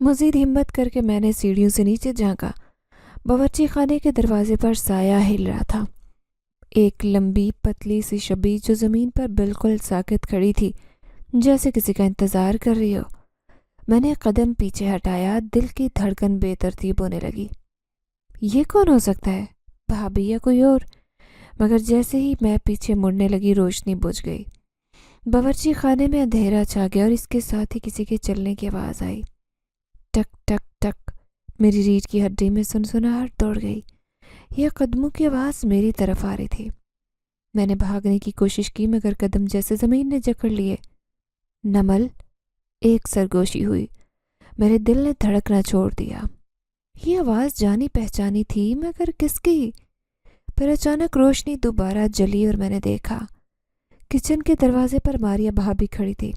مزید ہمت کر کے میں نے سیڑھیوں سے نیچے جھانکا۔ باورچی خانے کے دروازے پر سایہ ہل رہا تھا، ایک لمبی پتلی سی شبی جو زمین پر بالکل ساکت کھڑی تھی، جیسے کسی کا انتظار کر رہی ہو۔ میں نے قدم پیچھے ہٹایا، دل کی دھڑکن بے ترتیب ہونے لگی۔ یہ کون ہو سکتا ہے؟ بھابھی یا کوئی اور؟ مگر جیسے ہی میں پیچھے مڑنے لگی روشنی بجھ گئی۔ باورچی خانے میں اندھیرا چھا گیا اور اس کے ساتھ ہی کسی کے چلنے کی آواز آئی۔ ٹک ٹک ٹک، میری ریڑھ کی ہڈی میں سنسناہٹ دوڑ گئی۔ یہ قدموں کی آواز میری طرف آ رہی تھی۔ میں نے بھاگنے کی کوشش کی مگر قدم جیسے زمین نے جکڑ لیے۔ نمل، ایک سرگوشی ہوئی۔ میرے دل نے دھڑکنا چھوڑ دیا۔ یہ آواز جانی پہچانی تھی مگر کس کی؟ پھر اچانک روشنی دوبارہ جلی اور میں نے دیکھا کچن کے دروازے پر ماریا بھابھی کھڑی تھی۔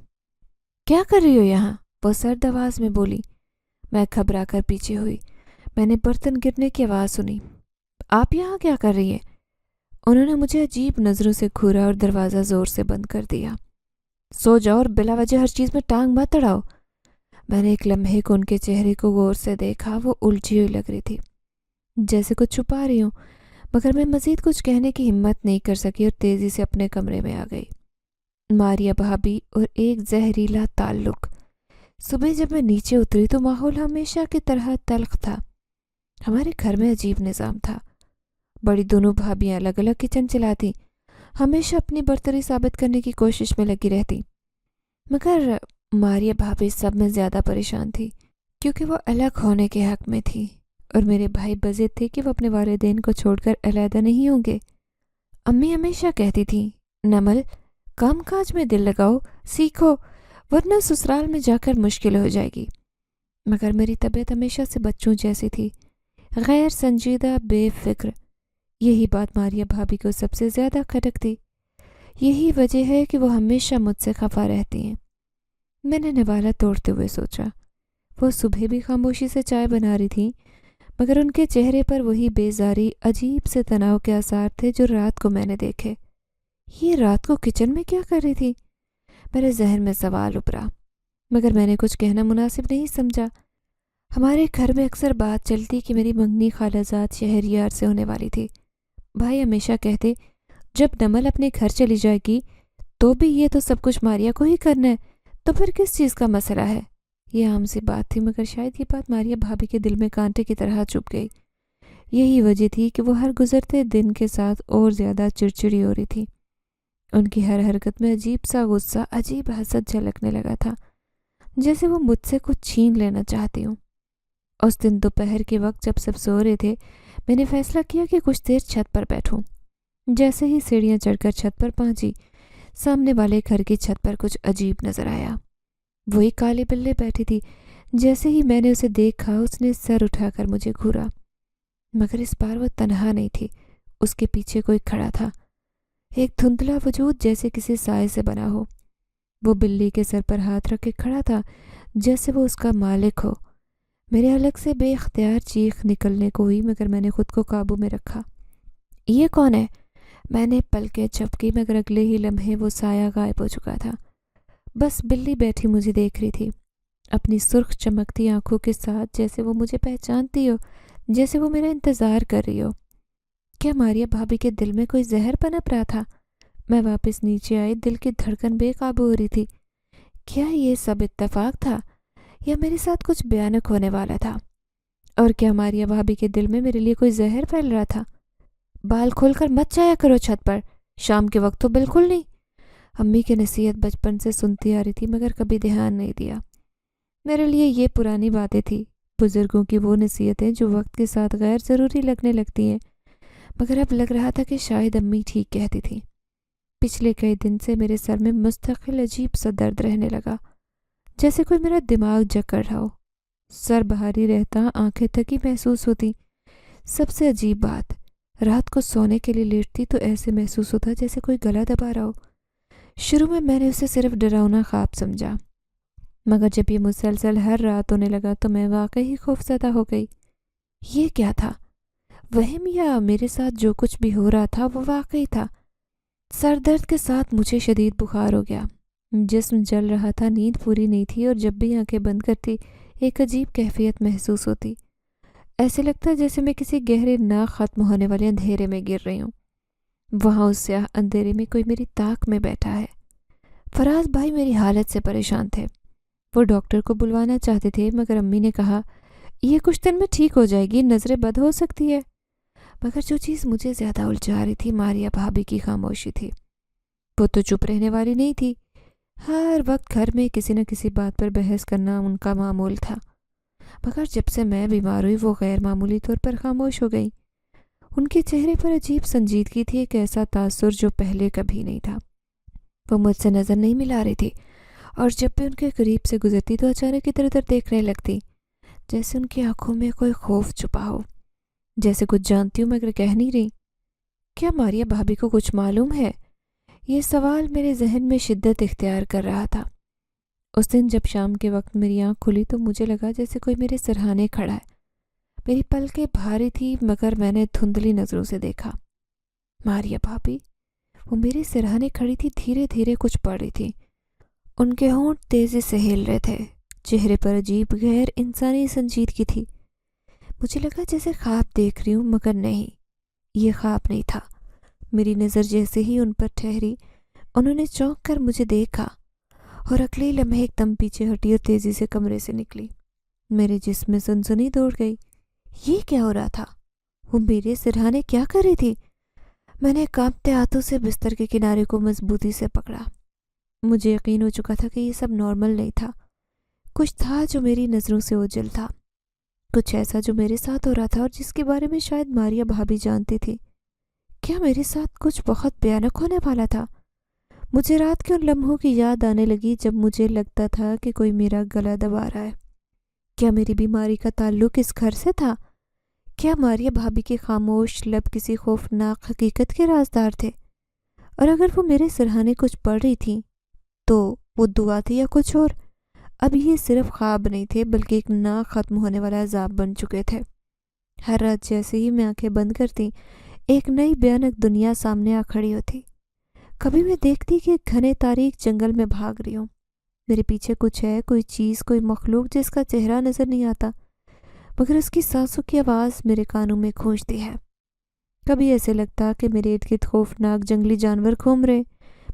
کیا کر رہی ہو یہاں؟ وہ سرد آواز میں بولی۔ میں گھبرا کر پیچھے ہوئی۔ میں نے برتن گرنے کی آواز سنی۔ آپ یہاں کیا کر رہی ہیں؟ انہوں نے مجھے عجیب نظروں سے گھورا اور دروازہ زور سے بند کر دیا۔ سو جاؤ اور بلا وجہ ہر چیز میں ٹانگ مت اڑاؤ۔ میں نے ایک لمحے کو ان کے چہرے کو غور سے دیکھا۔ وہ الجھی ہوئی لگ رہی تھی، جیسے کچھ چھپا رہی ہوں، مگر میں مزید کچھ کہنے کی ہمت نہیں کر سکی اور تیزی سے اپنے کمرے میں آ گئی۔ ماریا بھابھی اور ایک زہریلا تعلق۔ صبح جب میں نیچے اتری تو ماحول ہمیشہ کی طرح تلخ تھا۔ ہمارے گھر میں عجیب نظام تھا۔ بڑی دونوں بھابیاں الگ الگ کچن چلاتی، ہمیشہ اپنی برتری ثابت کرنے کی کوشش میں لگی رہتی، مگر ماریا بھابھی سب میں زیادہ پریشان تھی کیونکہ وہ الگ ہونے کے حق میں تھی اور میرے بھائی بضد تھے کہ وہ اپنے والدین کو چھوڑ کر علیحدہ نہیں ہوں گے۔ امی ہمیشہ کہتی تھیں، نمل، کام کاج میں دل لگاؤ، سیکھو، ورنہ سسرال میں جا کر مشکل ہو جائے گی۔ مگر میری طبیعت ہمیشہ سے بچوں جیسی تھی، غیر سنجیدہ، بے فکر۔ یہی بات ماریا بھابھی کو سب سے زیادہ کھٹکتی۔ یہی وجہ ہے کہ وہ ہمیشہ مجھ سے خفا رہتی ہیں۔ میں نے نوالہ توڑتے ہوئے سوچا، وہ صبح بھی خاموشی سے چائے بنا رہی تھیں، مگر ان کے چہرے پر وہی بیزاری، عجیب سے تناؤ کے آثار تھے جو رات کو میں نے دیکھے۔ یہ رات کو کچن میں کیا کر رہی تھی؟ میرے ذہن میں سوال ابھرا، مگر میں نے کچھ کہنا مناسب نہیں سمجھا۔ ہمارے گھر میں اکثر بات چلتی کہ میری منگنی خالہ زاد شہریار سے ہونے والی تھی۔ بھائی ہمیشہ کہتے، جب نمل اپنے گھر چلی جائے گی تو بھی یہ تو سب کچھ ماریا کو ہی کرنا ہے، تو پھر کس چیز کا مسئلہ ہے؟ یہ عام سی بات تھی، مگر شاید یہ بات ماریا بھابھی کے دل میں کانٹے کی طرح چبھ گئی۔ یہی وجہ تھی کہ وہ ہر گزرتے دن کے ساتھ اور زیادہ چڑچڑی ہو رہی تھی۔ ان کی ہر حرکت میں عجیب سا غصہ، عجیب حسد جھلکنے لگا تھا، جیسے وہ مجھ سے کچھ چھین لینا چاہتی ہوں۔ اس دن دوپہر کے وقت جب سب سو رہے تھے، میں نے فیصلہ کیا کہ کچھ دیر چھت پر بیٹھوں۔ جیسے ہی سیڑھیاں چڑھ کر چھت پر پہنچی، سامنے والے گھر کی چھت پر کچھ عجیب نظر آیا۔ وہی کالے بلے بیٹھی تھی۔ جیسے ہی میں نے اسے دیکھا، اس نے سر اٹھا کر مجھے گھورا، مگر اس بار وہ تنہا نہیں تھی، اس کے پیچھے کوئی کھڑا تھا، ایک دھندلا وجود جیسے کسی سائے سے بنا ہو۔ وہ بلی کے سر پر ہاتھ رکھ کے کھڑا تھا جیسے وہ اس کا مالک ہو۔ میرے حلق سے بے اختیار چیخ نکلنے کو ہوئی، مگر میں نے خود کو قابو میں رکھا۔ یہ کون ہے؟ میں نے پلکیں جھپکی، مگر اگلے ہی لمحے وہ سایہ غائب ہو چکا تھا۔ بس بلی بیٹھی مجھے دیکھ رہی تھی، اپنی سرخ چمکتی آنکھوں کے ساتھ، جیسے وہ مجھے پہچانتی ہو، جیسے وہ میرا انتظار کر رہی ہو۔ کیا ماریا بھابھی کے دل میں کوئی زہر پنپ رہا تھا؟ میں واپس نیچے آئی، دل کی دھڑکن بے قابو ہو رہی تھی۔ کیا یہ سب اتفاق تھا یا میرے ساتھ کچھ بھیانک ہونے والا تھا؟ اور کیا ماریا بھابھی کے دل میں میرے لیے کوئی زہر پھیل رہا تھا؟ بال کھول کر مت جایا کرو چھت پر، شام کے وقت تو بالکل نہیں۔ امی کی نصیحت بچپن سے سنتی آ رہی تھی، مگر کبھی دھیان نہیں دیا۔ میرے لیے یہ پرانی باتیں تھی، بزرگوں کی وہ نصیحتیں جو وقت کے ساتھ غیر ضروری لگنے لگتی ہیں، مگر اب لگ رہا تھا کہ شاید امی ٹھیک کہتی تھی۔ پچھلے کئی دن سے میرے سر میں مستقل عجیب سا درد رہنے لگا، جیسے کوئی میرا دماغ جکڑ رہا ہو۔ سر بھاری رہتا، آنکھیں تھکی محسوس ہوتی۔ سب سے عجیب بات، رات کو سونے کے لیے لیٹتی تو ایسے محسوس ہوتا جیسے کوئی گلا دبا رہا ہو۔ شروع میں نے اسے صرف ڈراؤنا خواب سمجھا، مگر جب یہ مسلسل ہر رات ہونے لگا تو میں واقعی خوفزدہ ہو گئی۔ یہ کیا تھا؟ وہم یا میرے ساتھ جو کچھ بھی ہو رہا تھا وہ واقعی تھا؟ سر درد کے ساتھ مجھے شدید بخار ہو گیا، جسم جل رہا تھا، نیند پوری نہیں تھی اور جب بھی آنکھیں بند کرتی ایک عجیب کیفیت محسوس ہوتی۔ ایسے لگتا جیسے میں کسی گہرے نہ ختم ہونے والے اندھیرے میں گر رہی ہوں۔ وہاں اس سیاہ اندھیرے میں کوئی میری طاق میں بیٹھا ہے۔ فراز بھائی میری حالت سے پریشان تھے۔ وہ ڈاکٹر کو بلوانا چاہتے تھے، مگر امی نے کہا یہ کچھ دن میں ٹھیک ہو جائے گی، نظر بد ہو سکتی ہے۔ مگر جو چیز مجھے زیادہ الجھا رہی تھی ماریہ بھابی کی خاموشی تھی۔ وہ تو چپ رہنے والی نہیں تھی، ہر وقت گھر میں کسی نہ کسی بات پر بحث کرنا ان کا معمول تھا۔ مگر جب سے میں بیمار ہوئی وہ غیر معمولی طور پر خاموش ہو گئی۔ ان کے چہرے پر عجیب سنجیدگی تھی، ایک ایسا تاثر جو پہلے کبھی نہیں تھا۔ وہ مجھ سے نظر نہیں ملا رہی تھی، اور جب بھی ان کے قریب سے گزرتی تو اچانک ادھر ادھر دیکھنے لگتی، جیسے ان کی آنکھوں میں کوئی خوف چھپا ہو، جیسے کچھ جانتی ہوں مگر کہہ نہیں رہی۔ کیا ماریہ بھابی کو کچھ معلوم ہے؟ یہ سوال میرے ذہن میں شدت اختیار کر رہا تھا۔ اس دن جب شام کے وقت میری آنکھ کھلی تو مجھے لگا جیسے کوئی میرے سرہانے کھڑا ہے۔ میری پلکیں بھاری تھی مگر میں نے دھندلی نظروں سے دیکھا۔ ماریہ بھابی وہ میرے سرہانے کھڑی تھی، دھیرے دھیرے کچھ پڑھ رہی تھی۔ ان کے ہونٹ تیزی سے ہل رہے تھے، چہرے پر عجیب غیر انسانی سنجیدگی تھی۔ مجھے لگا جیسے خواب دیکھ رہی ہوں، مگر نہیں، یہ خواب نہیں تھا۔ میری نظر جیسے ہی ان پر ٹھہری انہوں نے چونک کر مجھے دیکھا، اور اگلے لمحے ایک دم پیچھے ہٹی اور تیزی سے کمرے سے نکلی۔ میرے جسم میں سنسنی دوڑ گئی۔ یہ کیا ہو رہا تھا؟ وہ میرے سرہانے کیا کر رہی تھی؟ میں نے کانپتے ہاتھوں سے بستر کے کنارے کو مضبوطی سے پکڑا۔ مجھے یقین ہو چکا تھا کہ یہ سب نارمل نہیں تھا۔ کچھ تھا جو میری نظروں سے اوجھل تھا، کچھ ایسا جو میرے ساتھ ہو رہا تھا اور جس کے بارے میں شاید ماریہ بھابی جانتی تھی۔ کیا میرے ساتھ کچھ بہت بھیانک ہونے والا تھا؟ مجھے رات کے ان لمحوں کی یاد آنے لگی جب مجھے لگتا تھا کہ کوئی میرا گلا دبا رہا ہے۔ کیا میری بیماری کا تعلق اس گھر سے تھا؟ کیا ماریہ بھابی کے خاموش لب کسی خوفناک حقیقت کے رازدار تھے؟ اور اگر وہ میرے سرہانے کچھ پڑھ رہی تھیں تو وہ دعا تھی یا کچھ اور؟ اب یہ صرف خواب نہیں تھے بلکہ ایک نہ ختم ہونے والا عذاب بن چکے تھے۔ ہر رات جیسے ہی میں آنکھیں بند کرتی ایک نئی بھیانک دنیا سامنے آ کھڑی ہوتی۔ کبھی میں دیکھتی کہ گھنے تاریک جنگل میں بھاگ رہی ہوں، میرے پیچھے کچھ ہے، کوئی چیز، کوئی مخلوق جس کا چہرہ نظر نہیں آتا مگر اس کی سانسوں کی آواز میرے کانوں میں گونجتی ہے۔ کبھی ایسے لگتا کہ میرے ارد گرد خوفناک جنگلی جانور گھوم رہے،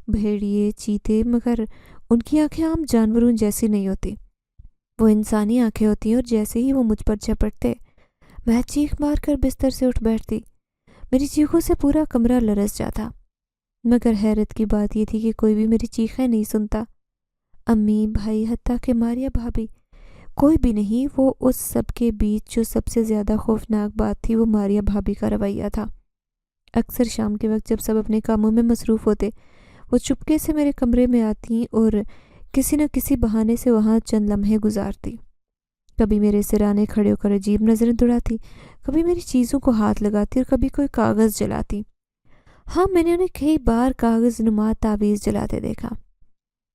بھیڑیے، چیتے، مگر ان کی آنکھیں عام جانوروں جیسی نہیں ہوتی، وہ انسانی آنکھیں ہوتی ہیں، اور جیسے ہی وہ مجھ پر جھپٹتے میں چیخ مار کر بستر سے اٹھ بیٹھتی۔ میری چیخوں سے پورا کمرہ لرز جاتا، مگر حیرت کی بات یہ تھی کہ کوئی بھی میری چیخیں نہیں سنتا۔ امی، بھائی، حتیٰ کہ ماریہ بھابی، کوئی بھی نہیں۔ وہ اس سب کے بیچ جو سب سے زیادہ خوفناک بات تھی وہ ماریہ بھابی کا رویہ تھا۔ اکثر شام کے وقت جب سب اپنے کاموں میں مصروف ہوتے وہ چپکے سے میرے کمرے میں آتی اور کسی نہ کسی بہانے سے وہاں چند لمحے گزارتی۔ کبھی میرے سرانے کھڑے ہو کر عجیب نظریں دوڑاتی، کبھی میری چیزوں کو ہاتھ لگاتی اور کبھی کوئی کاغذ جلاتی۔ ہاں، میں نے انہیں کئی بار کاغذ نما تعویذ جلاتے دیکھا۔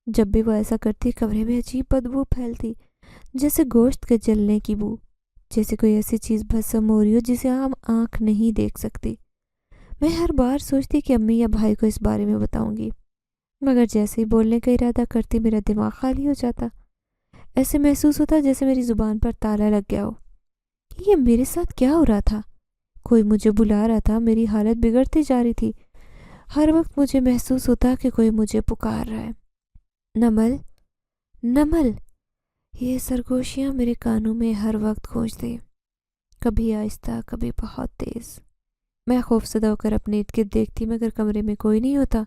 جب بھی وہ ایسا کرتی کمرے میں عجیب بدبو پھیلتی، جیسے گوشت کے جلنے کی بو، جیسے کوئی ایسی چیز بھسم ہو رہی ہو جسے عام آنکھ نہیں دیکھ سکتی۔ میں ہر بار سوچتی کہ امی یا بھائی کو اس بارے میں بتاؤں گی، مگر جیسے ہی بولنے کا ارادہ کرتی میرا دماغ خالی ہو جاتا۔ ایسے محسوس ہوتا جیسے میری زبان پر تالا لگ گیا ہو۔ یہ میرے ساتھ کیا ہو رہا تھا؟ کوئی مجھے بلا رہا تھا، میری حالت بگڑتی جا رہی تھی۔ ہر وقت مجھے محسوس ہوتا کہ کوئی مجھے پکار رہا ہے۔ نمل، نمل، یہ سرگوشیاں میرے کانوں میں ہر وقت گونجتی، کبھی آہستہ، کبھی بہت تیز۔ میں خوفزدہ ہو کر اپنے ارد گرد دیکھتی مگر کمرے میں کوئی نہیں ہوتا،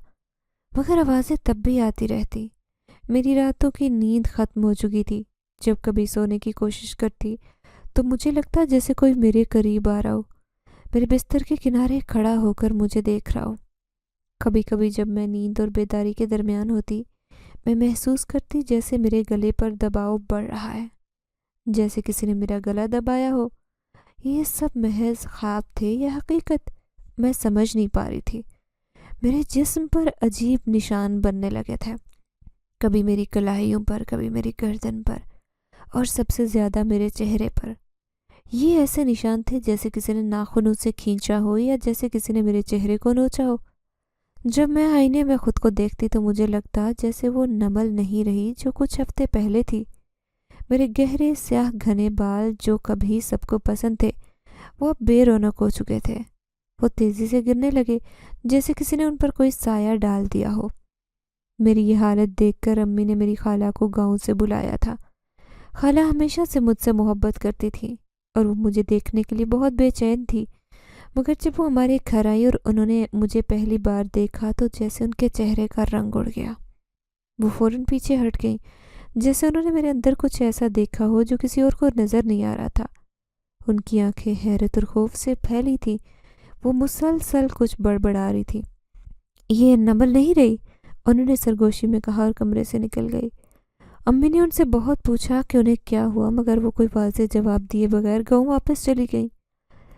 مگر آوازیں تب بھی آتی رہتی۔ میری راتوں کی نیند ختم ہو چکی تھی۔ جب کبھی سونے کی کوشش کرتی تو مجھے لگتا جیسے کوئی میرے قریب آ رہا ہو، میرے بستر کے کنارے کھڑا ہو کر مجھے دیکھ رہا ہو۔ کبھی کبھی جب میں نیند اور بیداری کے درمیان ہوتی میں محسوس کرتی جیسے میرے گلے پر دباؤ بڑھ رہا ہے، جیسے کسی نے میرا گلا دبایا ہو۔ یہ سب محض خواب تھے یا حقیقت؟ میں سمجھ نہیں پا رہی تھی۔ میرے جسم پر عجیب نشان بننے لگے تھے، کبھی میری کلاہیوں پر، کبھی میری گردن پر، اور سب سے زیادہ میرے چہرے پر۔ یہ ایسے نشان تھے جیسے کسی نے ناخنوں سے کھینچا ہو یا جیسے کسی نے میرے چہرے کو نوچا ہو۔ جب میں آئینے میں خود کو دیکھتی تو مجھے لگتا جیسے وہ نمل نہیں رہی جو کچھ ہفتے پہلے تھی۔ میرے گہرے سیاہ گھنے بال جو کبھی سب کو پسند تھے وہ اب بے رونق ہو چکے تھے۔ وہ تیزی سے گرنے لگے جیسے کسی نے ان پر کوئی سایہ ڈال دیا ہو۔ میری یہ حالت دیکھ کر امی نے میری خالہ کو گاؤں سے بلایا تھا۔ خالہ ہمیشہ سے مجھ سے محبت کرتی تھی اور وہ مجھے دیکھنے کے لیے بہت بے چین تھی، مگر جب وہ ہمارے گھر آئی اور انہوں نے مجھے پہلی بار دیکھا تو جیسے ان کے چہرے کا رنگ اڑ گیا۔ وہ فوراً پیچھے ہٹ گئیں، جیسے انہوں نے میرے اندر کچھ ایسا دیکھا ہو جو کسی اور کو نظر نہیں آ رہا تھا۔ ان کی آنکھیں حیرت اور خوف سے پھیلی تھیں۔ وہ مسلسل کچھ بڑبڑا رہی تھی۔ یہ نمل نہیں رہی، انہوں نے سرگوشی میں کہا اور کمرے سے نکل گئی۔ امی نے ان سے بہت پوچھا کہ انہیں کیا ہوا، مگر وہ کوئی واضح جواب دیے بغیر گاؤں واپس چلی گئیں۔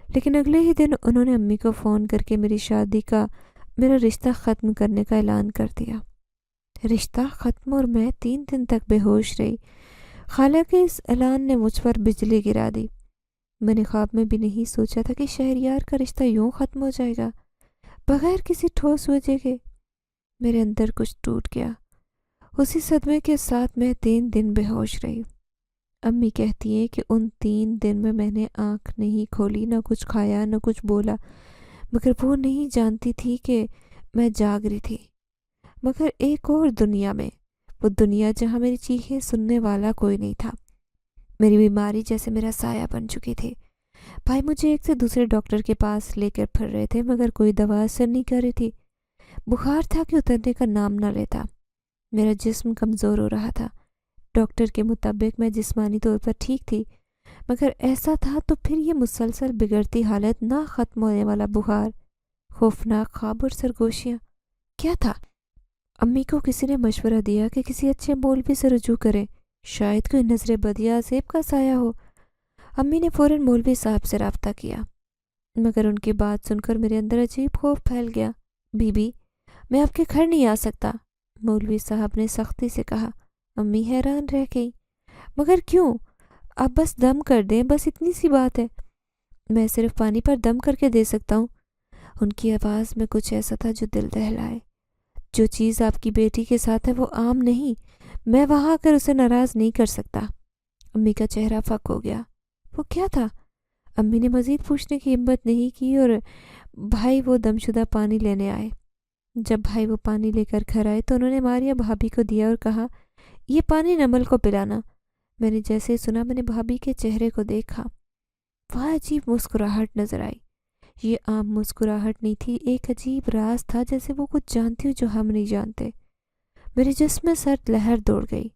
لیکن اگلے ہی دن انہوں نے امی کو فون کر کے میرا رشتہ ختم کرنے کا اعلان کر دیا۔ رشتہ ختم اور میں 3 دن تک بے ہوش رہی۔ خالہ کے اس اعلان نے مجھ پر بجلی گرا دی۔ میں نے خواب میں بھی نہیں سوچا تھا کہ شہریار کا رشتہ یوں ختم ہو جائے گا، بغیر کسی ٹھوس وجہ کے۔ میرے اندر کچھ ٹوٹ گیا۔ اسی صدمے کے ساتھ میں 3 دن بے ہوش رہی۔ امی کہتی ہیں کہ ان 3 دن میں نے آنکھ نہیں کھولی، نہ کچھ کھایا، نہ کچھ بولا، مگر وہ نہیں جانتی تھی کہ میں جاگ رہی تھی، مگر ایک اور دنیا میں، وہ دنیا جہاں میری چیخیں سننے والا کوئی نہیں تھا۔ میری بیماری جیسے میرا سایہ بن چکی تھی۔ بھائی مجھے ایک سے دوسرے ڈاکٹر کے پاس لے کر پھر رہے تھے، مگر کوئی دوا اثر نہیں کر رہی تھی۔ بخار تھا کہ اترنے کا نام نہ لیتا۔ میرا جسم کمزور ہو رہا تھا۔ ڈاکٹر کے مطابق میں جسمانی طور پر ٹھیک تھی، مگر ایسا تھا تو پھر یہ مسلسل بگڑتی حالت، نہ ختم ہونے والا بخار، خوفناک خواب اور سرگوشیاں، کیا تھا؟ امی کو کسی نے مشورہ دیا کہ کسی اچھے مولوی سے رجوع کریں، شاید کوئی نظر بد یا عذاب کا سایہ ہو۔ امی نے فوراً مولوی صاحب سے رابطہ کیا، مگر ان کی بات سن کر میرے اندر عجیب خوف پھیل گیا۔ بی بی، میں آپ کے گھر نہیں آ سکتا، مولوی صاحب نے سختی سے کہا۔ امی حیران رہ گئی۔ مگر کیوں؟ آپ بس دم کر دیں، بس اتنی سی بات ہے۔ میں صرف پانی پر دم کر کے دے سکتا ہوں۔ ان کی آواز میں کچھ ایسا تھا جو دل دہلائے۔ جو چیز آپ کی بیٹی کے ساتھ ہے وہ عام نہیں، میں وہاں آ کر اسے ناراض نہیں کر سکتا۔ امی کا چہرہ پھک ہو گیا۔ وہ کیا تھا؟ امی نے مزید پوچھنے کی ہمت نہیں کی اور بھائی وہ دم شدہ پانی لینے آئے۔ جب بھائی وہ پانی لے کر گھر آئے تو انہوں نے ماریا بھابھی کو دیا اور کہا، یہ پانی نمل کو پلانا۔ میں نے جیسے سنا میں نے بھابھی کے چہرے کو دیکھا، وہاں عجیب مسکراہٹ نظر آئی۔ یہ عام مسکراہٹ نہیں تھی، ایک عجیب راز تھا، جیسے وہ کچھ جانتی ہو جو ہم نہیں جانتے۔ میرے جسم میں سرد لہر دوڑ گئی۔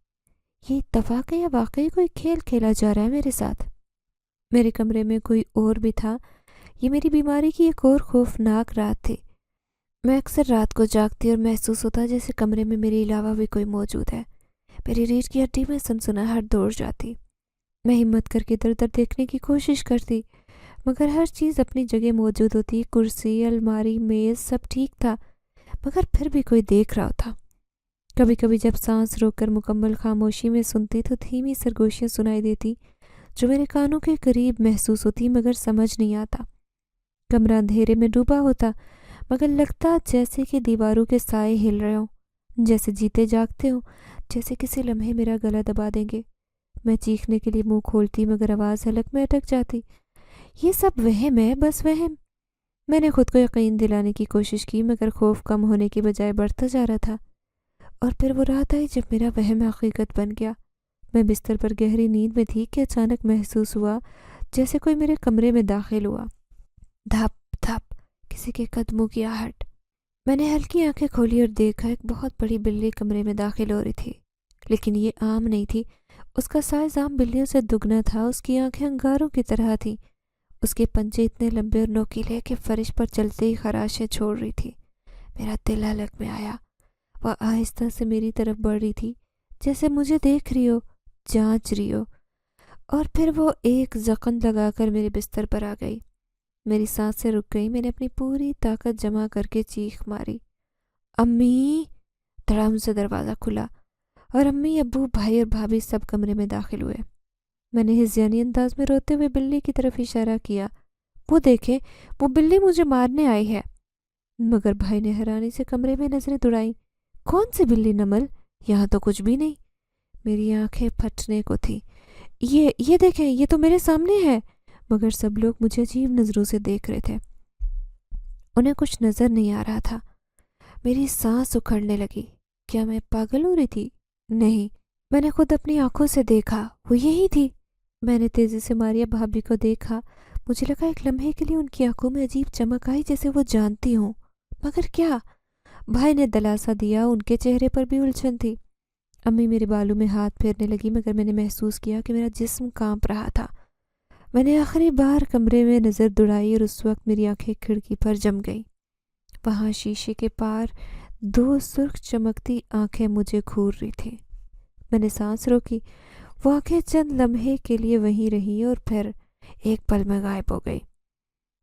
یہ اتفاق ہے یا واقعی کوئی کھیل کھیلا جا رہا ہے میرے ساتھ؟ میرے کمرے میں کوئی اور بھی تھا۔ یہ میری بیماری کی ایک اور خوفناک رات تھی۔ میں اکثر رات کو جاگتی اور محسوس ہوتا جیسے کمرے میں میرے علاوہ بھی کوئی موجود ہے۔ میری ریڑھ کی ہڈی میں سنسناہٹ دوڑ جاتی۔ میں ہمت کر کے ادھر ادھر دیکھنے کی کوشش کرتی، مگر ہر چیز اپنی جگہ موجود ہوتی۔ کرسی، الماری، میز، سب ٹھیک تھا، مگر پھر بھی کوئی دیکھ رہا تھا۔ کبھی کبھی جب سانس روک کر مکمل خاموشی میں سنتی تو دھیمی سرگوشیاں سنائی دیتی جو میرے کانوں کے قریب محسوس ہوتی، مگر سمجھ نہیں آتا۔ کمرہ اندھیرے میں ڈوبا ہوتا، مگر لگتا جیسے کہ دیواروں کے سائے ہل رہے ہوں، جیسے جیتے جاگتے ہوں، جیسے کسی لمحے میرا گلا دبا دیں گے۔ میں چیخنے کے لیے منہ کھولتی، مگر آواز حلق میں اٹک جاتی۔ یہ سب وہم ہے، بس وہم۔ میں نے خود کو یقین دلانے کی کوشش کی، مگر خوف کم ہونے کی بجائے بڑھتا جا رہا تھا۔ اور پھر وہ رات آئی جب میرا وہم حقیقت بن گیا۔ میں بستر پر گہری نیند میں تھی کہ اچانک محسوس ہوا جیسے کوئی میرے کمرے میں داخل ہوا۔ دھپ دھپ، کسی کے قدموں کی آہٹ۔ میں نے ہلکی آنکھیں کھولی اور دیکھا ایک بہت بڑی بلی کمرے میں داخل ہو رہی تھی، لیکن یہ عام نہیں تھی۔ اس کا سائز عام بلیوں سے دگنا تھا۔ اس کی آنکھیں انگاروں کی طرح تھیں۔ اس کے پنجے اتنے لمبے اور نوکیلے کہ فرش پر چلتے ہی خراشیں چھوڑ رہی تھی۔ میرا دل حلق میں آیا۔ وہ آہستہ سے میری طرف بڑھ رہی تھی، جیسے مجھے دیکھ رہی ہو، جانچ رہی ہو، اور پھر وہ ایک زخم لگا کر میرے بستر پر آ گئی۔ میری سانسیں رک گئی۔ میں نے اپنی پوری طاقت جمع کر کے چیخ ماری، امی! دھڑام سے دروازہ کھلا اور امی، ابو، بھائی اور بھابھی سب کمرے میں داخل ہوئے۔ میں نے ہذیانی انداز میں روتے ہوئے بلی کی طرف اشارہ کیا، وہ دیکھیں، وہ بلی مجھے مارنے آئی ہے۔ مگر بھائی نے حیرانی سے کمرے میں نظریں دوڑائیں۔ کون سی بلی نمل؟ یہاں تو کچھ بھی نہیں۔ میری آنکھیں پھٹنے کو تھی۔ یہ دیکھیں، یہ تو میرے سامنے ہے۔ مگر سب لوگ مجھے عجیب نظروں سے دیکھ رہے تھے، انہیں کچھ نظر نہیں آ رہا تھا۔ میری سانس اکھڑنے لگی۔ کیا میں پاگل ہو رہی تھی؟ نہیں، میں نے خود اپنی آنکھوں سے دیکھا، وہ یہی تھی۔ میں نے تیزی سے ماریا بھابھی کو دیکھا۔ مجھے لگا ایک لمحے کے لیے ان کی آنکھوں میں عجیب چمک آئی، جیسے وہ جانتی ہوں، مگر کیا؟ بھائی نے دلاسا دیا، ان کے چہرے پر بھی الجھن تھی۔ امی میرے بالوں میں ہاتھ پھیرنے لگی، مگر میں نے محسوس کیا کہ میرا جسم کانپ رہا تھا۔ میں نے آخری بار کمرے میں نظر دوڑائی اور اس وقت میری آنکھیں کھڑکی پر جم گئیں۔ وہاں شیشے کے پار دو سرخ چمکتی آنکھیں مجھے گھور رہی تھیں۔ میں نے سانس روکی۔ وہ آنکھیں چند لمحے کے لیے وہیں رہیں اور پھر ایک پل میں غائب ہو گئی۔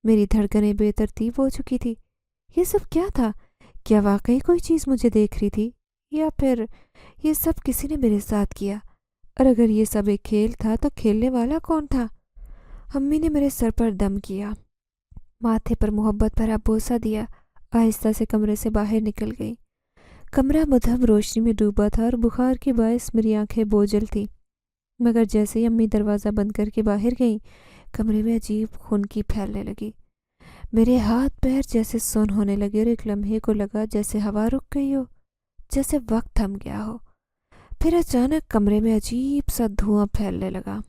میری دھڑکنیں بے ترتیب ہو چکی تھی۔ یہ سب کیا تھا؟ کیا واقعی کوئی چیز مجھے دیکھ رہی تھی، یا پھر یہ سب کسی نے میرے ساتھ کیا؟ اور اگر یہ سب ایک کھیل تھا تو کھیلنے والا کون تھا؟ امی نے میرے سر پر دم کیا، ماتھے پر محبت بھرا بوسہ دیا، آہستہ سے کمرے سے باہر نکل گئی۔ کمرہ مدھم روشنی میں ڈوبا تھا اور بخار کے باعث میری آنکھیں بوجھل تھیں، مگر جیسے ہی امی دروازہ بند کر کے باہر گئیں، کمرے میں عجیب خنکی پھیلنے لگی۔ میرے ہاتھ پیر جیسے سن ہونے لگے اور ایک لمحے کو لگا جیسے ہوا رک گئی ہو، جیسے وقت تھم گیا ہو۔ پھر اچانک کمرے میں عجیب سا دھواں پھیلنے لگا،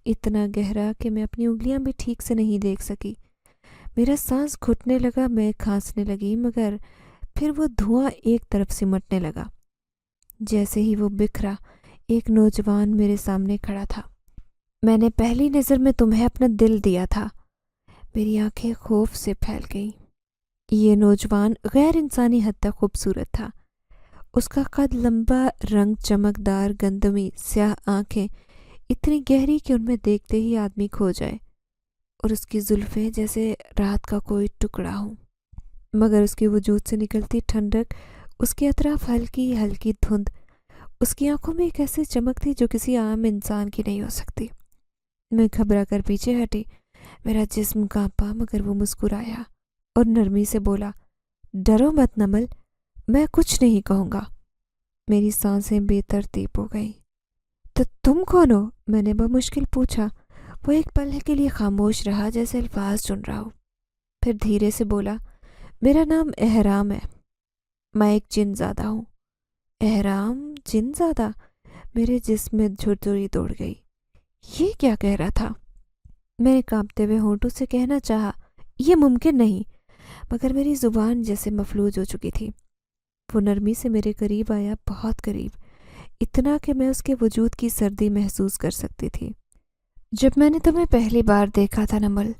اتنا گہرا کہ میں اپنی انگلیاں بھی ٹھیک سے نہیں دیکھ سکی۔ میرا سانس گھٹنے لگا، میں کھانسنے لگی، مگر پھر وہ دھواں ایک طرف سمٹنے لگا۔ جیسے ہی وہ بکھرا، ایک نوجوان میرے سامنے کھڑا تھا۔ میں نے پہلی نظر میں تمہیں اپنا دل دیا تھا۔ میری آنکھیں خوف سے پھیل گئیں۔ یہ نوجوان غیر انسانی حد تک خوبصورت تھا۔ اس کا قد لمبا، رنگ چمکدار گندمی، سیاہ آنکھیں اتنی گہری کہ ان میں دیکھتے ہی آدمی کھو جائے، اور اس کی زلفیں جیسے رات کا کوئی ٹکڑا ہوں، مگر اس کے وجود سے نکلتی ٹھنڈک، اس کے اطراف ہلکی ہلکی دھند، اس کی آنکھوں میں ایک ایسی چمک تھی جو کسی عام انسان کی نہیں ہو سکتی۔ میں گھبرا کر پیچھے ہٹی، میرا جسم کانپا، مگر وہ مسکرایا اور نرمی سے بولا، ڈرو مت نمل، میں کچھ نہیں کہوں گا۔ میری سانسیں بے ترتیب ہو گئیں۔ تو تم کون ہو؟ میں نے بمشکل پوچھا۔ وہ ایک پل کے لیے خاموش رہا، جیسے الفاظ چن رہا ہو، پھر دھیرے سے بولا، میرا نام احرام ہے، میں ایک جن زادہ ہوں۔ احرام؟ جن زادہ؟ میرے جسم میں جھرجھری دوڑ گئی۔ یہ کیا کہہ رہا تھا؟ میں نے کانپتے ہوئے ہونٹوں سے کہنا چاہا، یہ ممکن نہیں، مگر میری زبان جیسے مفلوج ہو چکی تھی۔ وہ نرمی سے میرے قریب آیا، بہت قریب، اتنا کہ میں اس کے وجود کی سردی محسوس کر سکتی تھی۔ جب میں نے تمہیں پہلی بار دیکھا تھا نمل،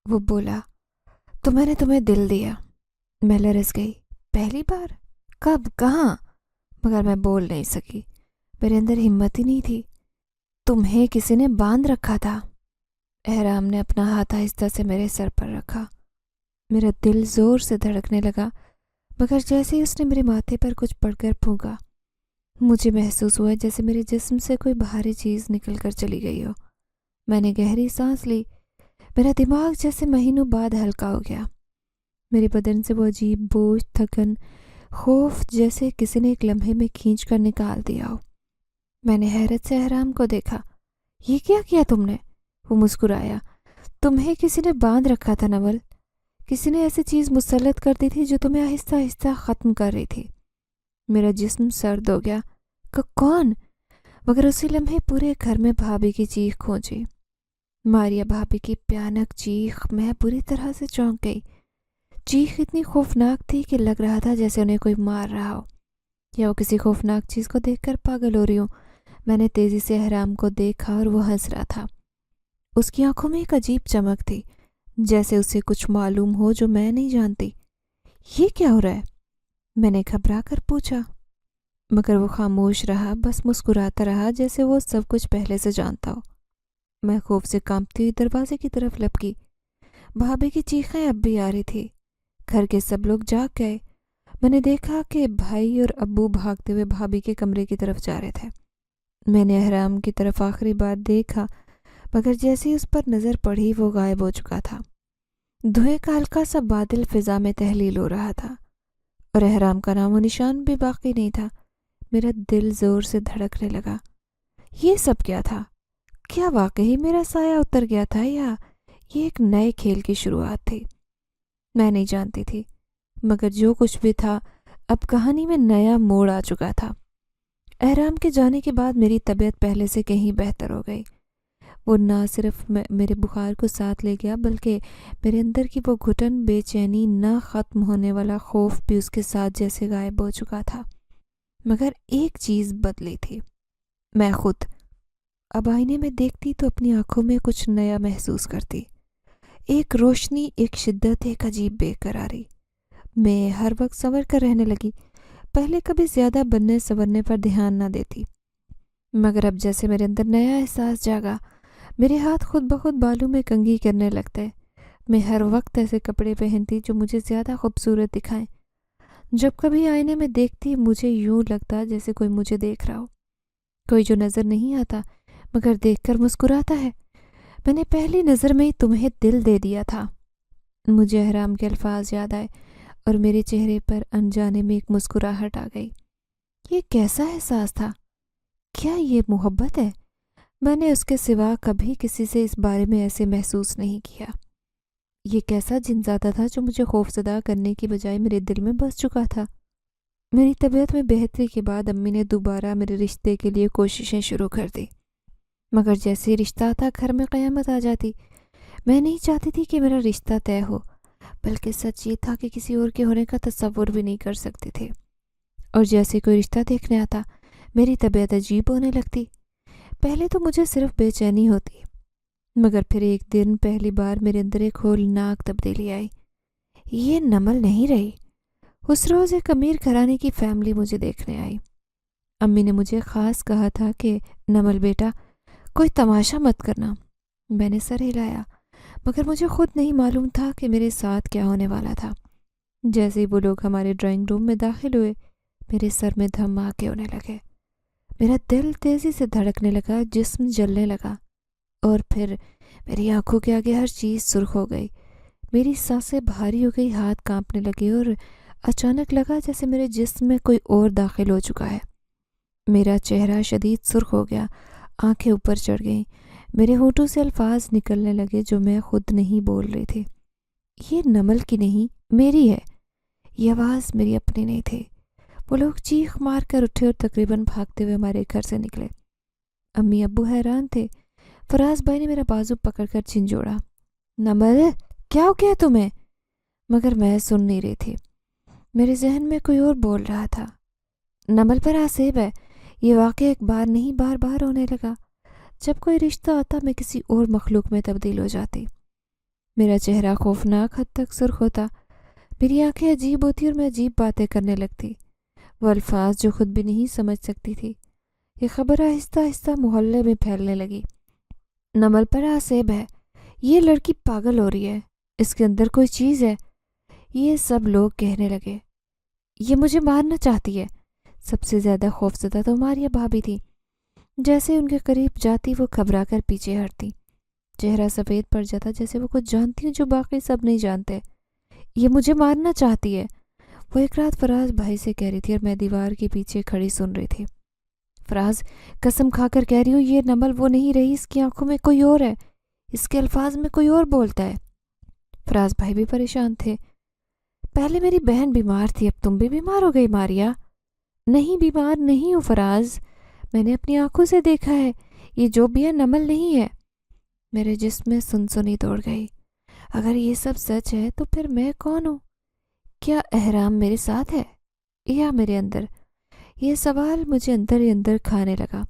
وہ بولا، تو میں نے تمہیں دل دیا۔ میں لرز گئی۔ پہلی بار؟ کب؟ کہاں؟ مگر میں بول نہیں سکی، میرے اندر ہمت ہی نہیں تھی۔ تمہیں کسی نے باندھ رکھا تھا۔ احرام نے اپنا ہاتھ آہستہ سے میرے سر پر رکھا۔ میرا دل زور سے دھڑکنے لگا، مگر جیسے ہی اس نے میرے ماتھے پر کچھ پڑھ کر پھونکا، مجھے محسوس ہوا جیسے میرے جسم سے کوئی باہری چیز نکل کر چلی گئی ہو۔ میں نے گہری سانس لی، میرا دماغ جیسے مہینوں بعد ہلکا ہو گیا۔ میرے بدن سے وہ عجیب بوجھ، تھکن، خوف جیسے کسی نے ایک لمحے میں کھینچ کر نکال دیا ہو۔ میں نے حیرت سے احرام کو دیکھا۔ یہ کیا تم نے؟ وہ مسکرایا۔ تمہیں کسی نے باندھ رکھا تھا نول، کسی نے ایسی چیز مسلط کر دی تھی جو تمہیں آہستہ آہستہ ختم کر رہی تھی۔ میرا جسم سرد ہو گیا۔ کون؟ مگر اسی لمحے پورے گھر میں بھابھی کی چیخ گونجی، ماریا بھابھی کی بھیانک چیخ۔ میں بری طرح سے چونک گئی۔ چیخ اتنی خوفناک تھی کہ لگ رہا تھا جیسے انہیں کوئی مار رہا ہو، یا وہ کسی خوفناک چیز کو دیکھ کر پاگل ہو رہی ہوں۔ میں نے تیزی سے احرام کو دیکھا اور وہ ہنس رہا تھا۔ اس کی آنکھوں میں ایک عجیب چمک تھی، جیسے اسے کچھ معلوم ہو جو میں نہیں جانتی۔ یہ کیا ہو رہا ہے؟ میں نے گھبرا کر پوچھا، مگر وہ خاموش رہا، بس مسکراتا رہا جیسے وہ سب کچھ پہلے سے جانتا ہو۔ میں خوف سے کانپتی ہوئی دروازے کی طرف لپکی۔ بھابھی کی چیخیں اب بھی آ رہی تھی۔ گھر کے سب لوگ جاگ گئے۔ میں نے دیکھا کہ بھائی اور ابو بھاگتے ہوئے بھابھی کے کمرے کی طرف جا رہے تھے۔ میں نے احرام کی طرف آخری بار دیکھا، مگر جیسے ہی اس پر نظر پڑی وہ غائب ہو چکا تھا۔ دھوئیں کا ہلکا سا بادل فضا میں تحلیل ہو رہا تھا، اور احرام کا نام و نشان بھی باقی نہیں تھا۔ میرا دل زور سے دھڑکنے لگا۔ یہ سب کیا تھا؟ کیا واقعی میرا سایہ اتر گیا تھا یا یہ ایک نئے کھیل کی شروعات تھی؟ میں نہیں جانتی تھی، مگر جو کچھ بھی تھا اب کہانی میں نیا موڑ آ چکا تھا۔ احرام کے جانے کے بعد میری طبیعت پہلے سے کہیں بہتر ہو گئی۔ وہ نہ صرف میرے بخار کو ساتھ لے گیا بلکہ میرے اندر کی وہ گھٹن، بے چینی، نہ ختم ہونے والا خوف بھی اس کے ساتھ جیسے غائب ہو چکا تھا۔ مگر ایک چیز بدلی تھی، میں خود۔ اب آئینے میں دیکھتی تو اپنی آنکھوں میں کچھ نیا محسوس کرتی، ایک روشنی، ایک شدت، ایک عجیب بے قراری۔ میں ہر وقت سنور کر رہنے لگی۔ پہلے کبھی زیادہ بننے سنورنے پر دھیان نہ دیتی، مگر اب جیسے میرے اندر نیا احساس جاگا۔ میرے ہاتھ خود بخود بالوں میں کنگھی کرنے لگتے۔ میں ہر وقت ایسے کپڑے پہنتی جو مجھے زیادہ خوبصورت دکھائیں۔ جب کبھی آئینے میں دیکھتی مجھے یوں لگتا جیسے کوئی مجھے دیکھ رہا ہو، کوئی جو نظر نہیں آتا مگر دیکھ کر مسکراتا ہے۔ میں نے پہلی نظر میں ہی تمہیں دل دے دیا تھا۔ مجھے احرام کے الفاظ یاد آئے اور میرے چہرے پر انجانے میں ایک مسکراہٹ آ گئی۔ یہ کیسا احساس تھا؟ کیا یہ محبت ہے؟ میں نے اس کے سوا کبھی کسی سے اس بارے میں ایسے محسوس نہیں کیا۔ یہ کیسا جن زیادہ تھا جو مجھے خوفزدہ کرنے کی بجائے میرے دل میں بس چکا تھا۔ میری طبیعت میں بہتری کے بعد امی نے دوبارہ میرے رشتے کے لیے کوششیں شروع کر دی، مگر جیسے ہی رشتہ تھا گھر میں قیامت آ جاتی۔ میں نہیں چاہتی تھی کہ میرا رشتہ طے ہو، بلکہ سچ یہ تھا کہ کسی اور کے ہونے کا تصور بھی نہیں کر سکتی تھی۔ اور جیسے کوئی رشتہ دیکھنے آتا میری طبیعت عجیب ہونے لگتی۔ پہلے تو مجھے صرف بے چینی ہوتی، مگر پھر ایک دن پہلی بار میرے اندر ایک ہولناک تبدیلی آئی۔ یہ نمل نہیں رہی۔ اس روز ایک امیر گھرانے کی فیملی مجھے دیکھنے آئی۔ امی نے مجھے خاص کہا تھا کہ نمل بیٹا، کوئی تماشا مت کرنا۔ میں نے سر ہلایا، مگر مجھے خود نہیں معلوم تھا کہ میرے ساتھ کیا ہونے والا تھا۔ جیسے ہی وہ لوگ ہمارے ڈرائنگ روم میں داخل ہوئے میرے سر میں دھماکے ہونے لگے۔ میرا دل تیزی سے دھڑکنے لگا، جسم جلنے لگا، اور پھر میری آنکھوں کے آگے ہر چیز سرخ ہو گئی۔ میری سانسیں بھاری ہو گئی، ہاتھ کانپنے لگے اور اچانک لگا جیسے میرے جسم میں کوئی اور داخل ہو چکا ہے۔ میرا چہرہ شدید سرخ ہو گیا، آنکھیں اوپر چڑھ گئیں، میرے ہونٹوں سے الفاظ نکلنے لگے جو میں خود نہیں بول رہی تھی۔ یہ نمل کی نہیں، میری ہے۔ یہ آواز میری اپنی نہیں تھی۔ وہ لوگ چیخ مار کر اٹھے اور تقریباً بھاگتے ہوئے ہمارے گھر سے نکلے۔ امی ابو حیران تھے۔ فراز بھائی نے میرا بازو پکڑ کر جھنجھوڑا، نمل کیا ہو گیا تمہیں؟ مگر میں سن نہیں رہی تھی۔ میرے ذہن میں کوئی اور بول رہا تھا، نمل پر آسیب ہے۔ یہ واقعہ ایک بار نہیں بار بار ہونے لگا۔ جب کوئی رشتہ آتا میں کسی اور مخلوق میں تبدیل ہو جاتی۔ میرا چہرہ خوفناک حد تک سرخ ہوتا، میری آنکھیں عجیب ہوتی اور میں عجیب باتیں کرنے لگتی، وہ الفاظ جو خود بھی نہیں سمجھ سکتی تھی۔ یہ خبر آہستہ آہستہ محلے میں پھیلنے لگی، نمل پر آسیب ہے، یہ لڑکی پاگل ہو رہی ہے، اس کے اندر کوئی چیز ہے، یہ سب لوگ کہنے لگے۔ یہ مجھے مارنا چاہتی ہے۔ سب سے زیادہ خوفزدہ تو ماریا بھابھی تھی۔ جیسے ان کے قریب جاتی وہ گھبرا کر پیچھے ہٹتی، چہرہ سفید پڑ جاتا جیسے وہ کچھ جانتی ہیں جو باقی سب نہیں جانتے۔ یہ مجھے مارنا چاہتی ہے، وہ ایک رات فراز بھائی سے کہہ رہی تھی اور میں دیوار کے پیچھے کھڑی سن رہی تھی۔ فراز، قسم کھا کر کہہ رہی ہوں یہ نمل وہ نہیں رہی، اس کی آنکھوں میں کوئی اور ہے، اس کے الفاظ میں کوئی اور بولتا ہے۔ فراز بھائی بھی پریشان تھے۔ پہلے میری بہن بیمار تھی، اب تم بھی بیمار ہو گئی ماریا؟ نہیں، بیمار نہیں ہوں فراز، میں نے اپنی آنکھوں سے دیکھا ہے، یہ جو بھی ہے نمل نہیں ہے۔ میرے جسم میں سنسنی دوڑ گئی۔ اگر یہ سب سچ ہے تو پھر میں کون ہوں؟ کیا احرام میرے ساتھ ہے یا میرے اندر؟ یہ سوال مجھے اندر ہی اندر کھانے لگا۔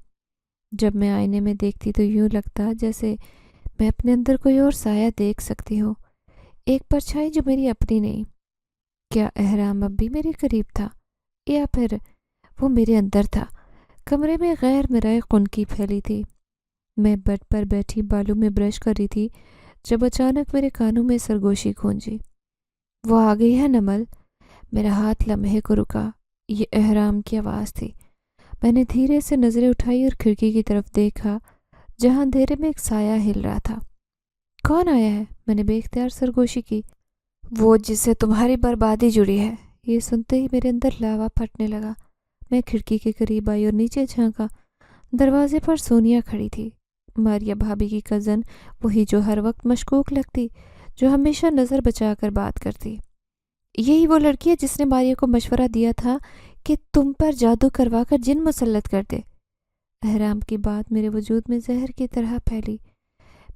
جب میں آئینے میں دیکھتی تو یوں لگتا جیسے میں اپنے اندر کوئی اور سایہ دیکھ سکتی ہوں، ایک پرچھائی جو میری اپنی نہیں۔ کیا احرام اب بھی میرے قریب تھا یا پھر وہ میرے اندر تھا؟ کمرے میں غیر مرئی خنکی پھیلی تھی۔ میں بیڈ پر بیٹھی بالوں میں برش کر رہی تھی جب اچانک میرے کانوں میں سرگوشی گونجی، وہ آ گئی ہے نمل۔ میرا ہاتھ لمحے کو رکا، یہ احرام کی آواز تھی۔ میں نے دھیرے سے نظریں اٹھائی اور کھڑکی کی طرف دیکھا جہاں اندھیرے میں ایک سایہ ہل رہا تھا۔ کون آیا ہے؟ میں نے بے اختیار سرگوشی کی۔ وہ جس سے تمہاری بربادی جڑی ہے۔ یہ سنتے ہی میرے اندر لاوا پھٹنے لگا۔ میں کھڑکی کے قریب آئی اور نیچے جھانکا۔ دروازے پر سونیا کھڑی تھی، ماریا بھابھی کی کزن، وہی جو ہر وقت مشکوک لگتی، جو ہمیشہ نظر بچا کر بات کرتی۔ یہی وہ لڑکی ہے جس نے ماریا کو مشورہ دیا تھا کہ تم پر جادو کروا کر جن مسلط کر دے۔ احرام کی بات میرے وجود میں زہر کی طرح پھیلی۔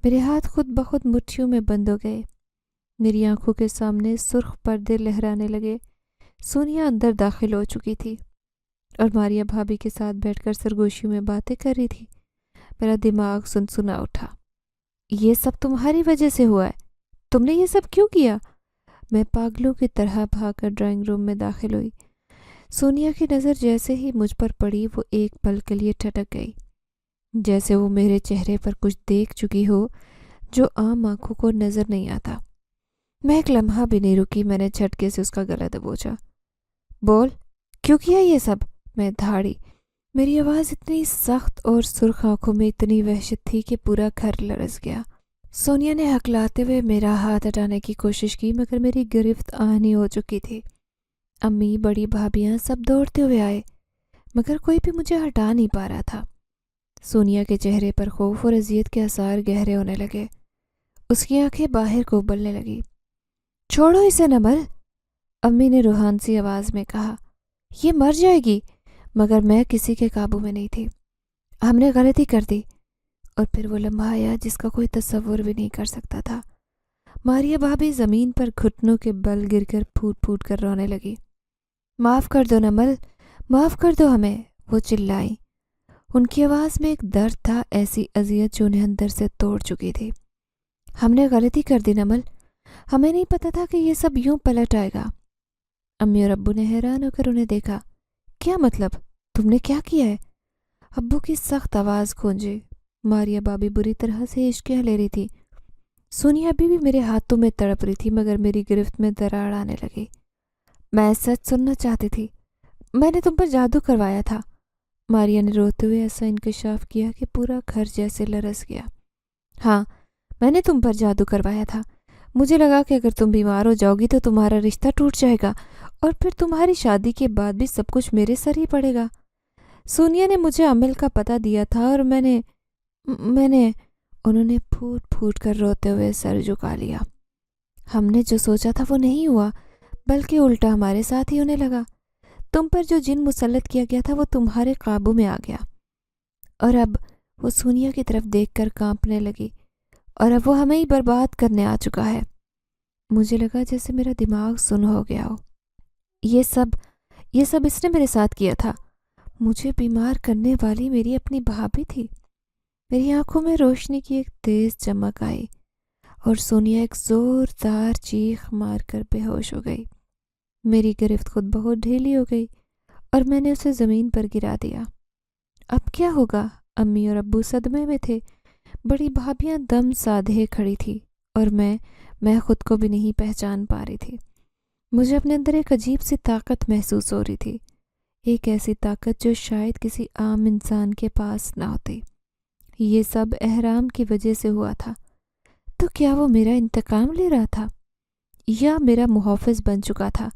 میرے ہاتھ خود بخود مٹھیوں میں بند ہو گئے۔ میری آنکھوں کے سامنے سرخ پردے لہرانے لگے۔ سونیا اندر داخل ہو چکی تھی اور ماریا بھابھی کے ساتھ بیٹھ کر سرگوشیوں میں باتیں کر رہی تھی۔ میرا دماغ سنسنا اٹھا۔ یہ سب تمہاری وجہ سے ہوا ہے، تم نے یہ سب کیوں کیا؟ میں پاگلوں کی طرح بھاگ کر ڈرائنگ روم میں داخل ہوئی۔ سونیا کی نظر جیسے ہی مجھ پر پڑی وہ ایک پل کے لیے ٹھٹک گئی، جیسے وہ میرے چہرے پر کچھ دیکھ چکی ہو جو عام آنکھوں کو نظر نہیں آتا۔ میں ایک لمحہ بھی نہیں رکی، میں نے جھٹکے سے اس کا گلا دبوچا۔ بول، کیوں کیا یہ سب؟ میں دھاڑی۔ میری آواز اتنی سخت اور سرخ آنکھوں میں اتنی وحشت تھی کہ پورا گھر لرز گیا۔ سونیا نے ہکلاتے ہوئے میرا ہاتھ ہٹانے کی کوشش کی مگر میری گرفت آہنی ہو چکی تھی۔ امی، بڑی بھابیاں سب دوڑتے ہوئے آئے مگر کوئی بھی مجھے ہٹا نہیں پا رہا تھا۔ سونیا کے چہرے پر خوف اور اذیت کے آثار گہرے ہونے لگے۔ اس کی آنکھیں باہر کو ابلنے لگی۔ چھوڑو اسے نمل، امی نے روحان سی آواز میں کہا، یہ مر جائے گی۔ مگر میں کسی کے قابو میں نہیں تھی۔ ہم نے غلطی کر دی۔ اور پھر وہ لمحہ آیا جس کا کوئی تصور بھی نہیں کر سکتا تھا۔ ماریا بھابھی زمین پر گھٹنوں کے بل گر کر پھوٹ پھوٹ کر رونے لگی۔ معاف کر دو نمل، معاف کر دو ہمیں، وہ چلائیں۔ ان کی آواز میں ایک درد تھا، ایسی اذیت جو انہیں اندر سے توڑ چکی تھی۔ ہم نے غلطی کر دی نمل، ہمیں نہیں پتا تھا کہ یہ سب یوں پلٹ آئے گا۔ امی اور ابو نے حیران ہو کر انہیں دیکھا۔ کیا مطلب؟ تم نے کیا کیا ہے؟ ابو کی سخت آواز گونجی۔ ماریا بھابھی بری طرح سے ہچکیاں لے رہی تھی۔ سونیا ابھی بھی میرے ہاتھوں میں تڑپ رہی تھی مگر میری گرفت میں دراڑ آنے لگی۔ میں سچ سننا چاہتی تھی، میں نے تم پر جادو کروایا تھا۔ ماریا نے روتے ہوئے ایسا انکشاف کیا کہ پورا گھر جیسے لرز گیا۔ ہاں، میں نے تم پر جادو کروایا تھا۔ مجھے لگا کہ اگر تم بیمار ہو جاؤ گی تو تمہارا رشتہ ٹوٹ جائے گا اور پھر تمہاری شادی کے بعد بھی سب کچھ میرے سر ہی پڑے گا۔ سونیا نے مجھے عمل کا پتہ دیا تھا اور میں نے انہوں نے پھوٹ پھوٹ کر روتے ہوئے سر جھکا لیا۔ ہم نے جو سوچا تھا وہ نہیں ہوا، بلکہ الٹا ہمارے ساتھ ہی ہونے لگا۔ تم پر جو جن مسلط کیا گیا تھا وہ تمہارے قابو میں آ گیا۔ اور اب وہ سونیا کی طرف دیکھ کر کانپنے لگی، اور اب وہ ہمیں ہی برباد کرنے آ چکا ہے۔ مجھے لگا جیسے میرا دماغ سن ہو گیا ہو۔ یہ سب اس نے میرے ساتھ کیا تھا۔ مجھے بیمار کرنے والی میری اپنی بھابھی تھی۔ میری آنکھوں میں روشنی کی ایک تیز چمک آئی اور سونیا ایک زوردار چیخ مار کر بے ہوش ہو گئی۔ میری گرفت خود بہت ڈھیلی ہو گئی اور میں نے اسے زمین پر گرا دیا۔ اب کیا ہوگا؟ امی اور ابو صدمے میں تھے۔ بڑی بھابیاں دم سادھے کھڑی تھی اور میں خود کو بھی نہیں پہچان پا رہی تھی۔ مجھے اپنے اندر ایک عجیب سی طاقت محسوس ہو رہی تھی، ایک ایسی طاقت جو شاید کسی عام انسان کے پاس نہ ہوتی۔ یہ سب احرام کی وجہ سے ہوا تھا۔ تو کیا وہ میرا انتقام لے رہا تھا یا میرا محافظ بن چکا تھا؟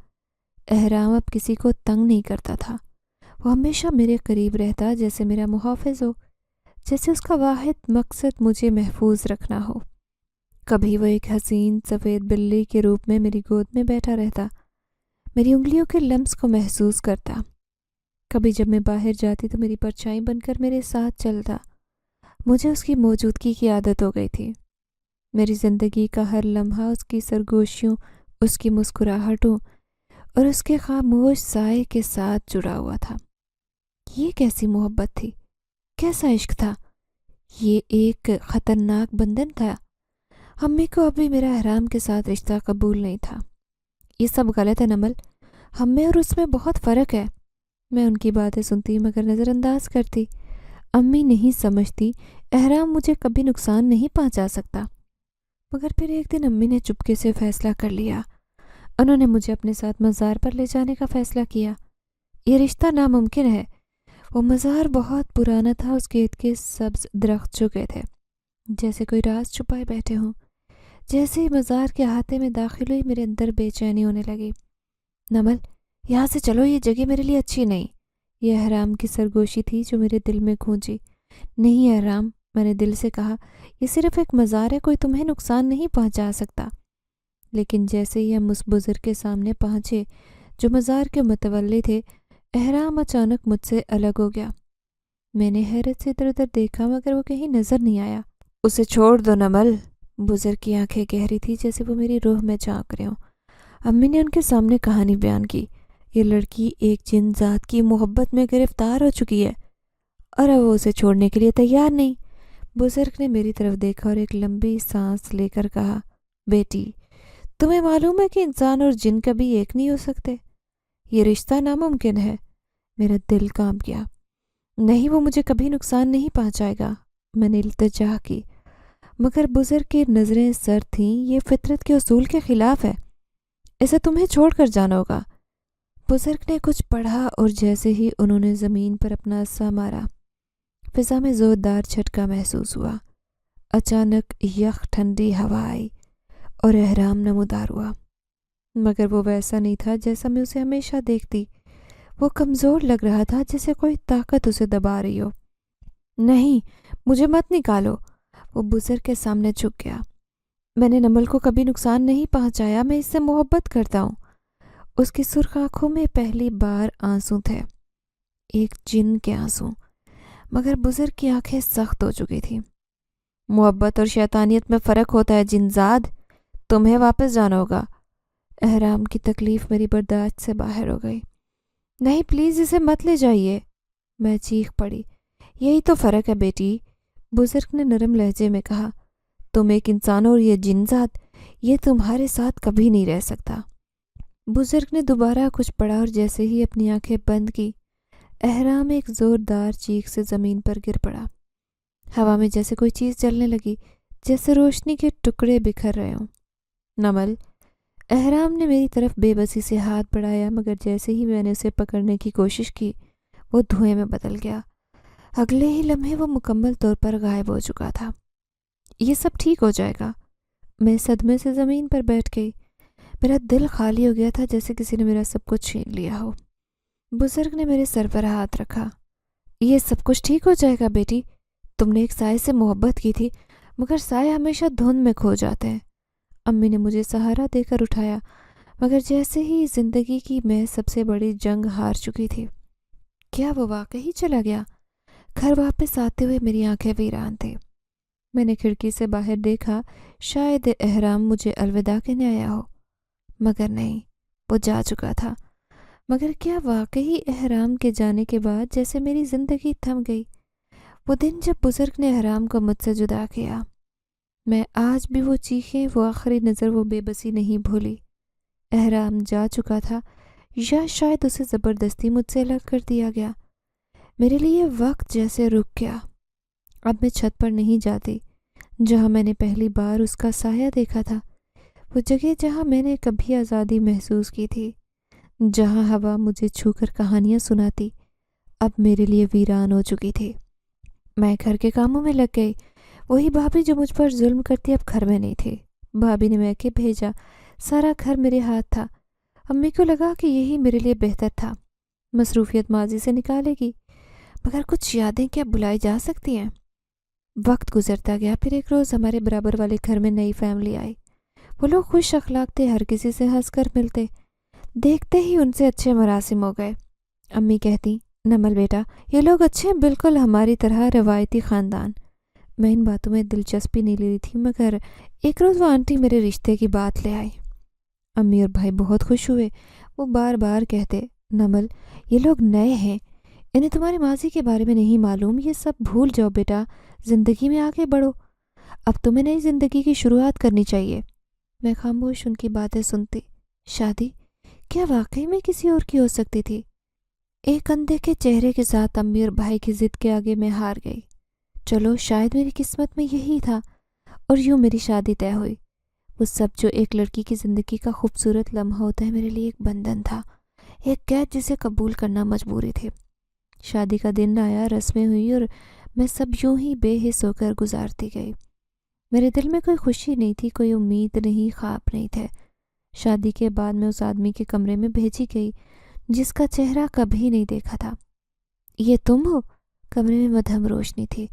احرام اب کسی کو تنگ نہیں کرتا تھا، وہ ہمیشہ میرے قریب رہتا جیسے میرا محافظ ہو، جیسے اس کا واحد مقصد مجھے محفوظ رکھنا ہو۔ کبھی وہ ایک حسین سفید بلی کے روپ میں میری گود میں بیٹھا رہتا، میری انگلیوں کے لمس کو محسوس کرتا۔ کبھی جب میں باہر جاتی تو میری پرچھائی بن کر میرے ساتھ چلتا۔ مجھے اس کی موجودگی کی عادت ہو گئی تھی۔ میری زندگی کا ہر لمحہ اس کی سرگوشیوں، اس کی مسکراہٹوں اور اس کے خاموش سائے کے ساتھ جڑا ہوا تھا۔ یہ کیسی محبت تھی، کیسا عشق تھا؟ یہ ایک خطرناک بندھن تھا۔ امی کو ابھی میرا احرام کے ساتھ رشتہ قبول نہیں تھا۔ یہ سب غلط ہے نمل، ہم میں اور اس میں بہت فرق ہے۔ میں ان کی باتیں سنتی مگر نظر انداز کرتی۔ امی نہیں سمجھتی احرام مجھے کبھی نقصان نہیں پہنچا سکتا۔ مگر پھر ایک دن امی نے چپکے سے فیصلہ کر لیا۔ انہوں نے مجھے اپنے ساتھ مزار پر لے جانے کا فیصلہ کیا۔ یہ رشتہ ناممکن ہے۔ وہ مزار بہت پرانا تھا، اس کے ارد گرد سبز درخت چکے تھے جیسے کوئی راز چھپائے بیٹھے ہوں۔ جیسے ہی مزار کے احاطے میں داخل ہوئی میرے اندر بے چینی ہونے لگی۔ نمل، یہاں سے چلو، یہ جگہ میرے لیے اچھی نہیں۔ یہ احرام کی سرگوشی تھی جو میرے دل میں گونجی۔ نہیں احرام، میں نے دل سے کہا، یہ صرف ایک مزار ہے، کوئی تمہیں نقصان نہیں پہنچا سکتا۔ لیکن جیسے ہی ہم اس بزرگ کے سامنے پہنچے جو مزار کے متولی تھے، احرام اچانک مجھ سے الگ ہو گیا۔ میں نے حیرت سے ادھر ادھر دیکھا مگر وہ کہیں نظر نہیں آیا۔ اسے چھوڑ دو نمل۔ بزرگ کی آنکھیں گہری تھی جیسے وہ میری روح میں جھانک رہے ہوں۔ امی نے ان کے سامنے کہانی بیان کی۔ یہ لڑکی ایک جن ذات کی محبت میں گرفتار ہو چکی ہے اور اب وہ اسے چھوڑنے کے لیے تیار نہیں۔ بزرگ نے میری طرف دیکھا اور ایک لمبی سانس لے کر کہا، بیٹی، تمہیں معلوم ہے کہ انسان اور جن کبھی ایک نہیں ہو سکتے؟ یہ رشتہ ناممکن ہے۔ میرا دل کانپ گیا۔ نہیں، وہ مجھے کبھی نقصان نہیں پہنچائے گا، میں نے التجا کی۔ مگر بزرگ کی نظریں سرد تھیں۔ یہ فطرت کے اصول کے خلاف ہے، اسے تمہیں چھوڑ کر جانا ہوگا۔ بزرگ نے کچھ پڑھا اور جیسے ہی انہوں نے زمین پر اپنا عصا مارا، فضا میں زوردار جھٹکا محسوس ہوا۔ اچانک یخ ٹھنڈی ہوا آئی اور احرام نمودار ہوا، مگر وہ ویسا نہیں تھا جیسا میں اسے ہمیشہ دیکھتی۔ وہ کمزور لگ رہا تھا، جیسے کوئی طاقت اسے دبا رہی ہو۔ نہیں، مجھے مت نکالو۔ وہ بزرگ کے جھک گیا۔ میں نے نمل کو کبھی نقصان نہیں پہنچایا، میں اس سے محبت کرتا ہوں۔ اس کی سرخ آنکھوں میں پہلی بار آنسو تھے، ایک جن کے آنسو، مگر بزرگ کی آنکھیں سخت ہو چکی تھیں۔ محبت اور شیطانیت میں فرق ہوتا ہے جنزاد، تمہیں واپس جانا ہوگا۔ احرام کی تکلیف میری برداشت سے باہر ہو گئی۔ نہیں، پلیز اسے مت لے جائیے، میں چیخ پڑی۔ یہی تو فرق ہے بیٹی، بزرگ نے نرم لہجے میں کہا۔ تم ایک انسان اور یہ جنزاد، یہ تمہارے ساتھ کبھی نہیں رہ سکتا۔ بزرگ نے دوبارہ کچھ پڑھا اور جیسے ہی اپنی آنکھیں بند کی، احرام ایک زوردار چیخ سے زمین پر گر پڑا۔ ہوا میں جیسے کوئی چیز جلنے لگی، جیسے روشنی کے ٹکڑے بکھر رہے ہوں۔ نمل، احرام نے میری طرف بے بسی سے ہاتھ بڑھایا، مگر جیسے ہی میں نے اسے پکڑنے کی کوشش کی، وہ دھوئیں میں بدل گیا۔ اگلے ہی لمحے وہ مکمل طور پر غائب ہو چکا تھا۔ یہ سب ٹھیک ہو جائے گا۔ میں صدمے سے زمین پر بیٹھ گئی۔ میرا دل خالی ہو گیا تھا، جیسے کسی نے میرا سب کچھ چھین لیا ہو۔ بزرگ نے میرے سر پر ہاتھ رکھا۔ یہ سب کچھ ٹھیک ہو جائے گا بیٹی، تم نے ایک سائے سے محبت کی تھی، مگر سائے ہمیشہ دھند میں کھو جاتے ہیں۔ امی نے مجھے سہارا دے کر اٹھایا، مگر جیسے ہی زندگی کی میں سب سے بڑی جنگ ہار چکی تھی۔ کیا وہ واقعی چلا گیا؟ گھر واپس آتے ہوئے میری آنکھیں ویران تھیں۔ میں نے کھڑکی سے باہر دیکھا، شاید احرام مجھے الوداع کہنے آیا ہو، مگر نہیں، وہ جا چکا تھا۔ مگر کیا واقعی احرام کے جانے کے بعد جیسے میری زندگی تھم گئی؟ وہ دن جب بزرگ نے احرام کو مجھ سے جدا کیا، میں آج بھی وہ چیخیں، وہ آخری نظر، وہ بے بسی نہیں بھولی۔ احرام جا چکا تھا، یا شاید اسے زبردستی مجھ سے الگ کر دیا گیا۔ میرے لیے وقت جیسے رک گیا۔ اب میں چھت پر نہیں جاتی جہاں میں نے پہلی بار اس کا سایہ دیکھا تھا، وہ جگہ جہاں میں نے کبھی آزادی محسوس کی تھی، جہاں ہوا مجھے چھو کر کہانیاں سناتی، اب میرے لیے ویران ہو چکی تھی۔ میں گھر کے کاموں میں لگ گئی۔ وہی بھابھی جو مجھ پر ظلم کرتی اب گھر میں نہیں تھی۔ بھابھی نے میں کے بھیجا، سارا گھر میرے ہاتھ تھا۔ امی کو لگا کہ یہی میرے لیے بہتر تھا، مصروفیت ماضی سے نکالے گی، مگر کچھ یادیں کیا بھلائی جا سکتی ہیں؟ وقت گزرتا گیا، پھر ایک روز ہمارے برابر والے گھر میں نئی فیملی آئی۔ وہ لوگ خوش اخلاق تھے، ہر کسی سے ہنس کر ملتے، دیکھتے ہی ان سے اچھے مراسم ہو گئے۔ امی کہتی، نمل بیٹا، یہ لوگ اچھے ہیں، بالکل ہماری طرح روایتی خاندان۔ میں ان باتوں میں دلچسپی نہیں لے رہی تھی، مگر ایک روز وہ آنٹی میرے رشتے کی بات لے آئی۔ امی اور بھائی بہت خوش ہوئے۔ وہ بار بار کہتے، نمل، یہ لوگ نئے ہیں، انہیں تمہارے ماضی کے بارے میں نہیں معلوم، یہ سب بھول جاؤ بیٹا، زندگی میں آگے بڑھو، اب تمہیں نئی زندگی کی شروعات کرنی چاہیے۔ میں خاموش ان کی باتیں سنتی۔ شادی کیا واقعی میں کسی اور کی ہو سکتی تھی؟ ایک اندھے کے چہرے کے ساتھ امی اور بھائی کی ضد کے آگے میں ہار گئی۔ چلو، شاید میری قسمت میں یہی تھا، اور یوں میری شادی طے ہوئی۔ وہ سب جو ایک لڑکی کی زندگی کا خوبصورت لمحہ ہوتا ہے، میرے لیے ایک بندھن تھا، ایک قید جسے قبول کرنا مجبوری تھی۔ شادی کا دن آیا، رسمیں ہوئی، اور میں سب یوں ہی بے حس ہو کر گزارتی گئی۔ میرے دل میں کوئی خوشی نہیں تھی، کوئی امید نہیں، خواب نہیں تھے۔ شادی کے بعد میں اس آدمی کے کمرے میں بھیجی گئی جس کا چہرہ کبھی نہیں دیکھا تھا۔ یہ تم ہو؟ کمرے میں مدھم روشنی تھی،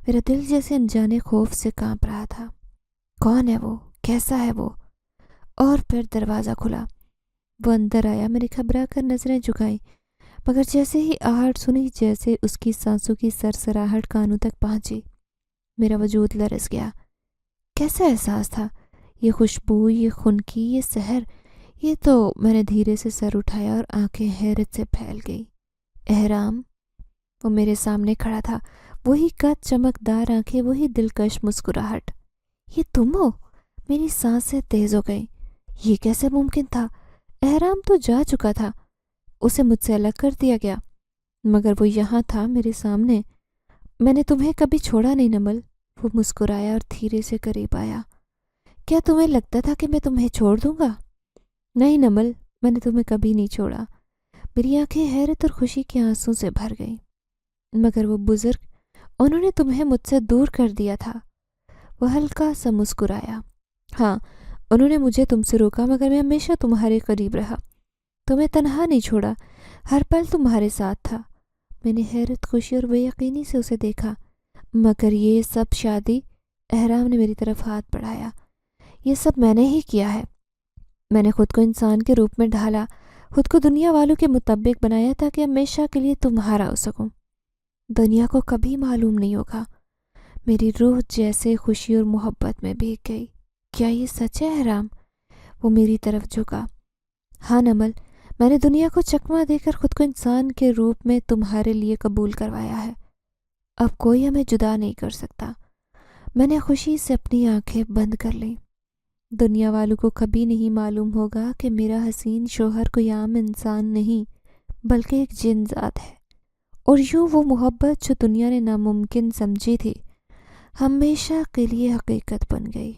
میرا دل جیسے انجانے خوف سے کانپ رہا تھا۔ کون ہے وہ؟ کیسا ہے وہ؟ اور پھر دروازہ کھلا، وہ اندر آیا۔ میں نے گھبرا کر نظریں جھکائیں، مگر جیسے ہی آہٹ سنی جیسے اس کی سانسوں کی سرسراہٹ کانوں تک پہنچی، میرا وجود لرز گیا۔ کیسا احساس تھا؟ یہ خوشبو، یہ خنکی، یہ سحر، یہ تو… میں نے دھیرے سے سر اٹھایا اور آنکھیں حیرت سے پھیل گئی۔ احرام! وہ میرے سامنے کھڑا تھا، وہی قد چمکدار آنکھیں، وہی دلکش مسکراہٹ۔ یہ تم ہو؟ میری سانسیں تیز ہو گئیں۔ یہ کیسے ممکن تھا؟ احرام تو جا چکا تھا، اسے مجھ سے الگ کر دیا گیا، مگر وہ یہاں تھا میرے سامنے۔ میں نے تمہیں کبھی چھوڑا نہیں نمل۔ وہ مسکرایا اور دھیرے سے قریب آیا۔ کیا تمہیں لگتا تھا کہ میں تمہیں چھوڑ دوں گا؟ نہیں نمل، میں نے تمہیں کبھی نہیں چھوڑا۔ میری آنکھیں حیرت اور خوشی کے آنسوں سے بھر گئیں۔ مگر وہ بزرگ، انہوں نے تمہیں مجھ سے دور کر دیا تھا۔ وہ ہلکا سا مسکرایا۔ ہاں، انہوں نے مجھے تم سے روکا، مگر میں ہمیشہ تمہارے قریب رہا، تمہیں تنہا نہیں چھوڑا، ہر پل تمہارے ساتھ تھا۔ میں نے حیرت، خوشی اور بے یقینی سے اسے دیکھا۔ مگر یہ سب شادی… احرام نے میری طرف ہاتھ بڑھایا۔ یہ سب میں نے ہی کیا ہے۔ میں نے خود کو انسان کے روپ میں ڈھالا، خود کو دنیا والوں کے مطابق بنایا تاکہ ہمیشہ کے لیے تمہارا ہو سکوں۔ دنیا کو کبھی معلوم نہیں ہوگا۔ میری روح جیسے خوشی اور محبت میں بھیگ گئی۔ کیا یہ سچ ہے احرام؟ وہ میری طرف جھکا۔ ہاں نمل، میں نے دنیا کو چکما دے کر خود کو انسان کے روپ میں تمہارے لیے قبول کروایا ہے۔ اب کوئی ہمیں جدا نہیں کر سکتا۔ میں نے خوشی سے اپنی آنکھیں بند کر لیں۔ دنیا والوں کو کبھی نہیں معلوم ہوگا کہ میرا حسین شوہر کوئی عام انسان نہیں بلکہ ایک جن ذات ہے، اور یوں وہ محبت جو دنیا نے ناممکن سمجھی تھی ہمیشہ کے لیے حقیقت بن گئی۔